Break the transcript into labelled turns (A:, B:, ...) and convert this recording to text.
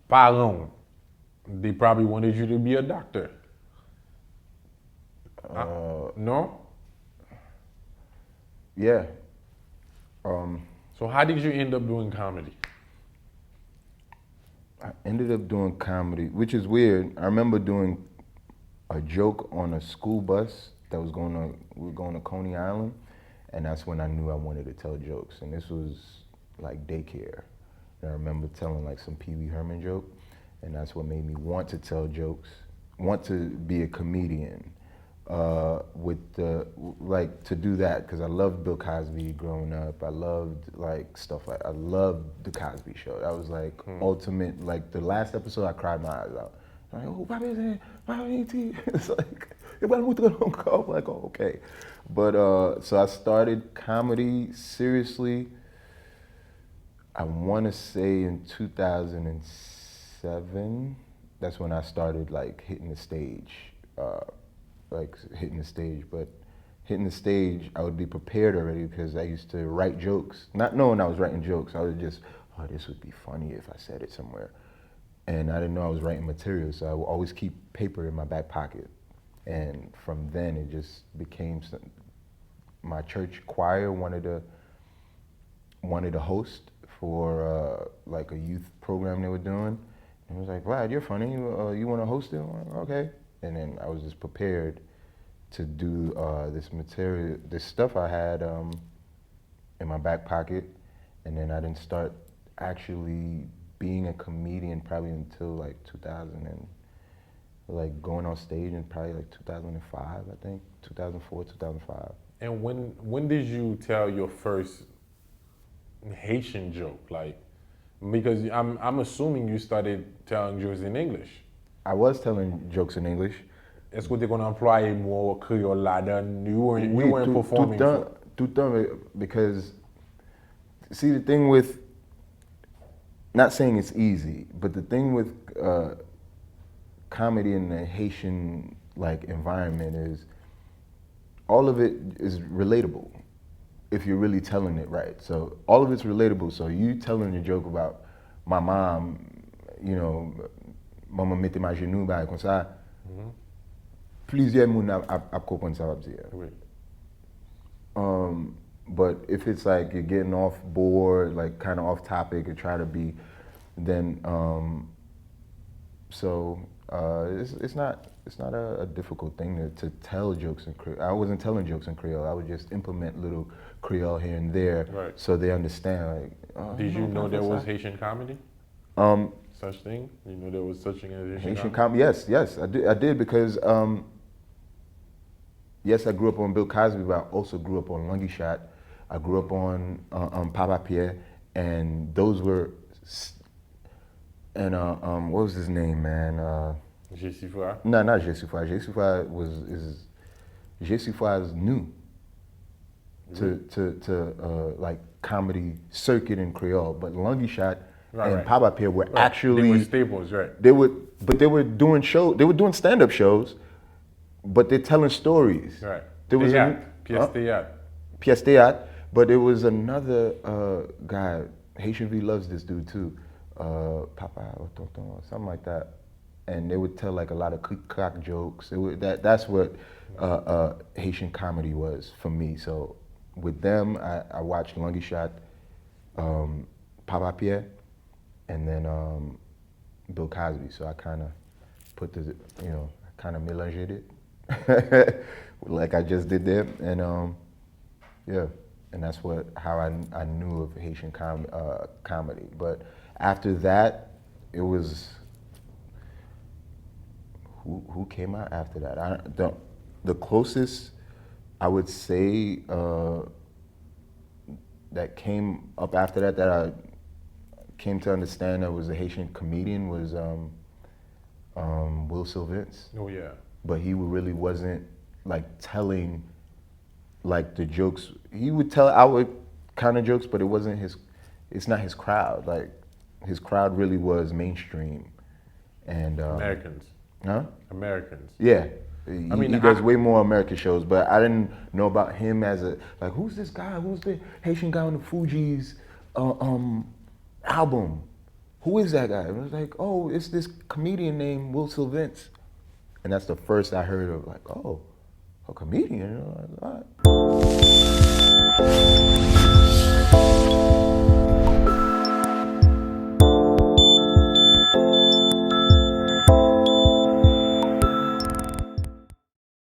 A: parents, they probably wanted you to be a doctor. No?
B: Yeah. Um,
A: So how did you end up doing comedy?
B: I ended up doing comedy, which is weird. I remember doing a joke on a school bus that was we were going to Coney Island, and that's when I knew I wanted to tell jokes. And this was like daycare. And I remember telling like some Pee Wee Herman joke, and that's what made me want to tell jokes, want to be a comedian, with the like to do that because I loved Bill Cosby growing up. I loved like stuff like I loved the Cosby Show. That was like ultimate. Like the last episode, I cried my eyes out. I'm like, oh, Bobby is in, Bobby is. It's like, I'm like, oh, okay. But so I started comedy seriously. I want to say in 2007. That's when I started like hitting the stage. But hitting the stage, I would be prepared already because I used to write jokes, not knowing I was writing jokes. I was just, oh, this would be funny if I said it somewhere. And I didn't know I was writing material, so I would always keep paper in my back pocket. And from then, it just became my church choir wanted to host for like a youth program they were doing. And it was like, Vlad, you're funny. You want to host it? I'm like, okay. And then I was just prepared to do this material, this stuff I had in my back pocket. And then I didn't start actually being a comedian probably until like 2000 and like going on stage in probably like 2005, I think, 2004, 2005.
A: And when did you tell your first Haitian joke? Like, because I'm assuming you started telling jokes in English.
B: I was telling jokes in English.
A: Est-ce que tu qu'on employé more Creole là-dedans? You weren't performing
B: tout temps, because see the thing with, not saying it's easy, but the thing with comedy in the Haitian like environment is all of it is relatable if you're really telling it right. So all of it's relatable. So you telling a joke about my mom, you know, maman mette ma genou ba comme ça. Plusieurs moun ap kompren sa wap diya. But if it's like you're getting off board, like kind of off topic, or try to be, then it's not a difficult thing to tell jokes in Creole. I wasn't telling jokes in Creole. I would just implement little Creole here and there,
A: right,
B: so they understand. Like, oh,
A: did you know there was Haitian comedy? Such thing? You know there was such thing as
B: Haitian comedy? Yes, I did because yes, I grew up on Bill Cosby, but I also grew up on Lungi Shot. I grew up on Papa Pierre, and those were, and what was his name, man?
A: Jesifra?
B: No, not Jesifra. Jesifra is new to like comedy circuit in Creole, but Lungi Shot and Papa Pierre were actually,
A: they were staples, right?
B: They were doing stand-up shows, but they're telling stories.
A: Right.
B: There was Pièce Théâtre, but there was another guy, Haitian V loves this dude too, Papa or Tonton, something like that. And they would tell like a lot of click-clack jokes. That's what Haitian comedy was for me. So with them, I watched Lungi Shot, Papa Pierre, and then Bill Cosby. So I kind of put kind of mélanged it, like I just did there, and yeah, and that's how I knew of Haitian comedy. But after that, it was who came out after that. The closest I would say that came up after that I came to understand that was a Haitian comedian was Will Sylvance.
A: Oh yeah.
B: But he really wasn't like telling like the jokes. He would tell our kind of jokes, but it wasn't it's not his crowd. Like his crowd really was mainstream and
A: Americans.
B: Huh?
A: Americans.
B: Yeah. He does way more American shows, but I didn't know about him as like, who's this guy? Who's the Haitian guy on the Fugees album? who is that guy? And I was like, oh, it's this comedian named Will Sylvince. And that's the first I heard of, like, oh, a comedian. You know, like, all right.